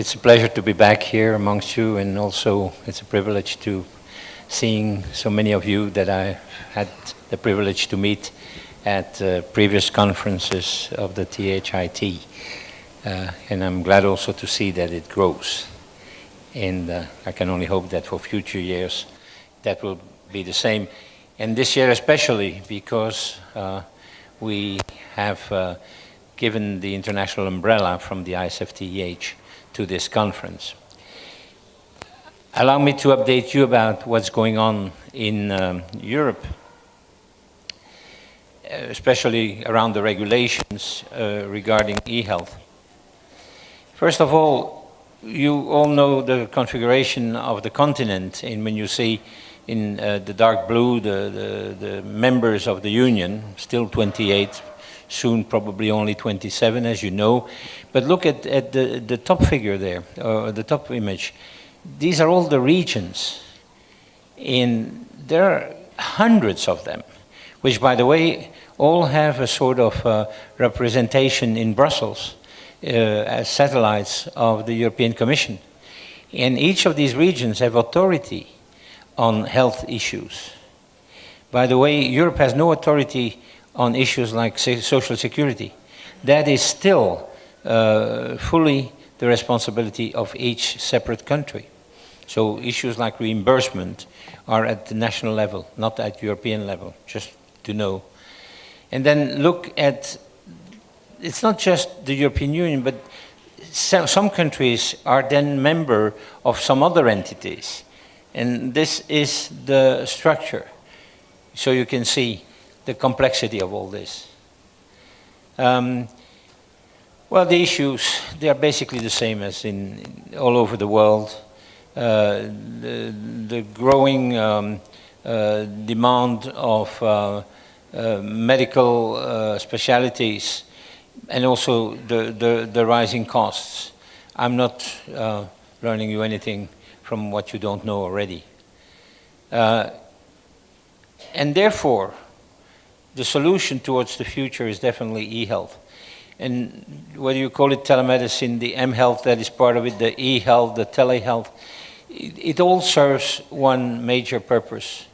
It's a pleasure to be back here amongst you, and also it's a privilege to seeing so many of you that I had the privilege to meet at previous conferences of the THIT. And I'm glad also to see that it grows. And I can only hope that for future years that will be the same. And this year especially, because we have given the international umbrella from the ISfTeH to this conference. Allow me to update you about what's going on in Europe, especially around the regulations regarding eHealth. First of all, you all know the configuration of the continent, and when you see in the dark blue the members of the Union, still 28, soon probably only 27, as you know. But look at the top figure there, or the top image. These are all the regions, and there are hundreds of them, which, by the way, all have a sort of representation in Brussels as satellites of the European Commission. And each of these regions have authority on health issues. By the way, Europe has no authority on issues like social security. That is still fully the responsibility of each separate country. So issues like reimbursement are at the national level, not at European level, just to know. And then look at, it's not just the European Union, but some countries are then member of some other entities. And this is the structure. So you can see the complexity of all this. Well, the issues, they are basically the same as in all over the world. The growing demand of medical specialities, and also the rising costs. I'm not learning you anything from what you don't know already. And therefore, the solution towards the future is definitely eHealth. And whether you call it telemedicine, the mHealth that is part of it, the eHealth, the telehealth, it all serves one major purpose,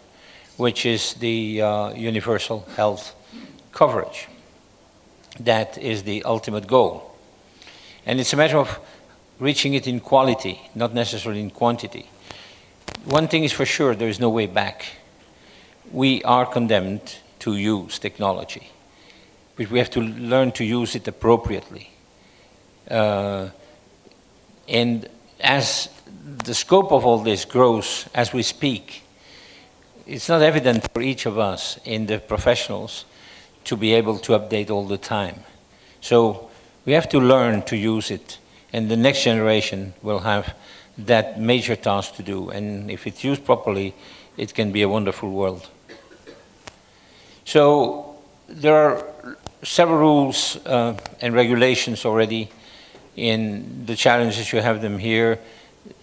which is the universal health coverage. That is the ultimate goal. And it's a matter of reaching it in quality, not necessarily in quantity. One thing is for sure, there is no way back. We are condemned to use technology, but we have to learn to use it appropriately. And as the scope of all this grows as we speak, it's not evident for each of us in the professionals to be able to update all the time. So we have to learn to use it, and the next generation will have that major task to do. And if it's used properly, it can be a wonderful world. So there are several rules and regulations already in the challenges. You have them here,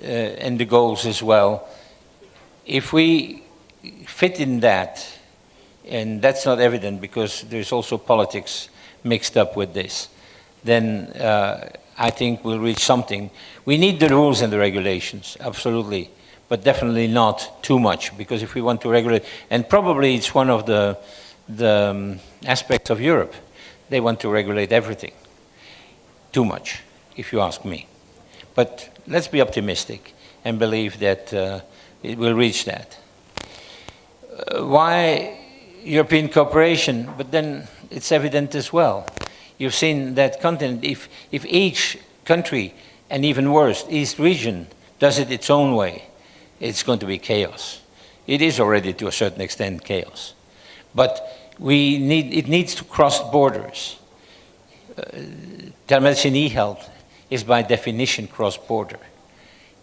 and the goals as well. If we fit in that, and that's not evident because there's also politics mixed up with this, then I think we'll reach something. We need the rules and the regulations, absolutely, but definitely not too much, because if we want to regulate, and probably it's one of the aspects of Europe, they want to regulate everything. Too much, if you ask me. But let's be optimistic and believe that it will reach that. Why European cooperation? But then it's evident as well. You've seen that continent, if each country, and even worse, each region, does it its own way, it's going to be chaos. It is already to a certain extent chaos. But it needs to cross borders. Telemedicine eHealth is by definition cross-border.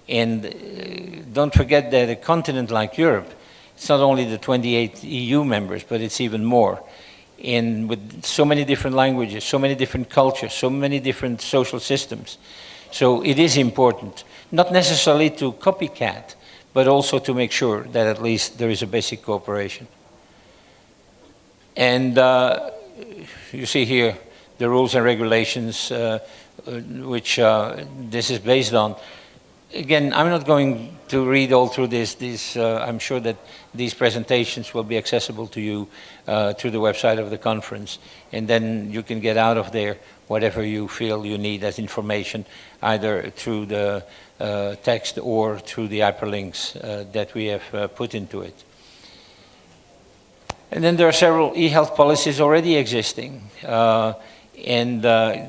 And don't forget that a continent like Europe, it's not only the 28 EU members, but it's even more. And with so many different languages, so many different cultures, so many different social systems. So it is important, not necessarily to copycat, but also to make sure that at least there is a basic cooperation. And you see here the rules and regulations which this is based on. Again, I'm not going to read all through this. I'm sure that these presentations will be accessible to you through the website of the conference, and then you can get out of there whatever you feel you need as information, either through the text or through the hyperlinks that we have put into it. And then there are several eHealth policies already existing, and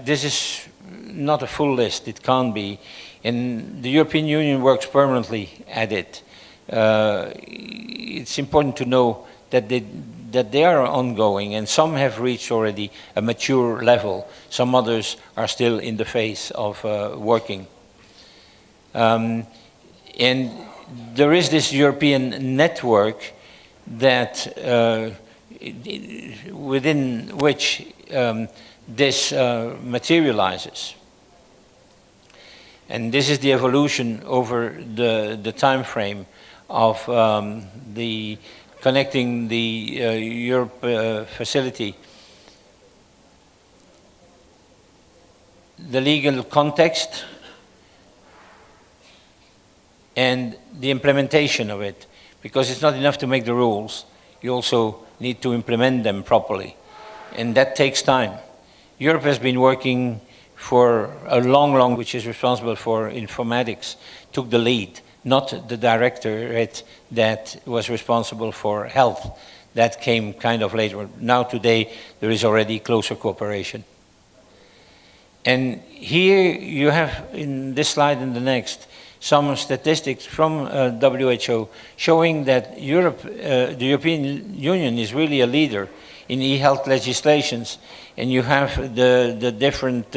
this is not a full list, it can't be. And the European Union works permanently at it. It's important to know that they are ongoing, and some have reached already a mature level. Some others are still in the phase of working. And there is this European network that within which this materializes. And this is the evolution over the time frame of the connecting the Europe facility. The legal context and the implementation of it, because it's not enough to make the rules, you also need to implement them properly, and that takes time. Europe has been working for a long, which is responsible for informatics, took the lead, not the directorate that was responsible for health. That came kind of later. Now today there is already closer cooperation. And here you have in this slide and the next some statistics from WHO showing that Europe, the European Union is really a leader in eHealth legislations, and you have the different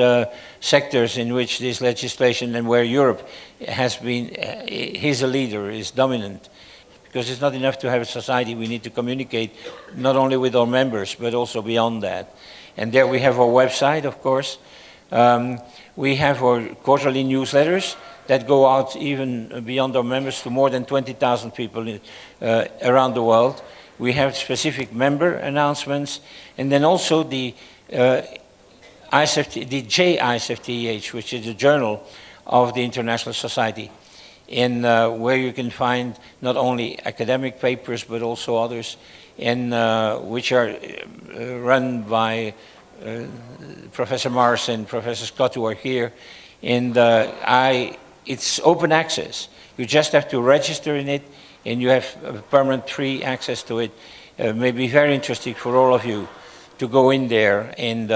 sectors in which this legislation and where Europe has been, is a leader, is dominant. Because it's not enough to have a society, we need to communicate not only with our members, but also beyond that. And there we have our website, of course. We have our quarterly newsletters that go out even beyond our members to more than 20,000 people around the world. We have specific member announcements, and then also the ISfTeH, which is the journal of the International Society, in where you can find not only academic papers but also others, and which are run by Professor Mars and Professor Scott, who are here. And it's open access. You just have to register in it, and you have permanent free access to it. It may be very interesting for all of you to go in there and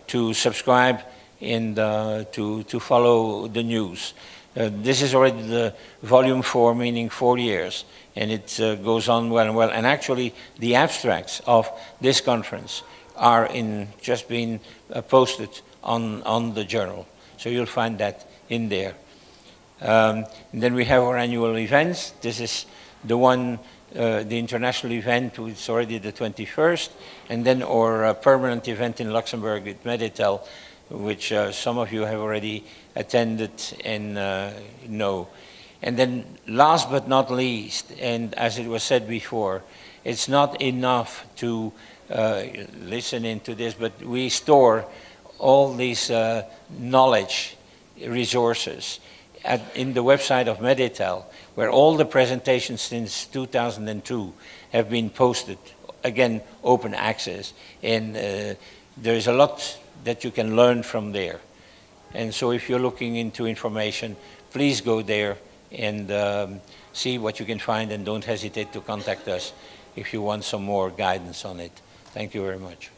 to subscribe and to follow the news. This is already the volume 4, meaning 4 years, and it goes on well and well. And actually, the abstracts of this conference are just being posted on the journal. So you'll find that in there. And then we have our annual events. This is the one, the international event, which is already the 21st, and then our permanent event in Luxembourg at Meditel, which some of you have already attended and know. And then last but not least, and as it was said before, it's not enough to listen into this, but we store all these knowledge resources in the website of Meditel, where all the presentations since 2002 have been posted, again, open access. And there is a lot that you can learn from there. And so if you're looking into information, please go there and see what you can find, and don't hesitate to contact us if you want some more guidance on it. Thank you very much.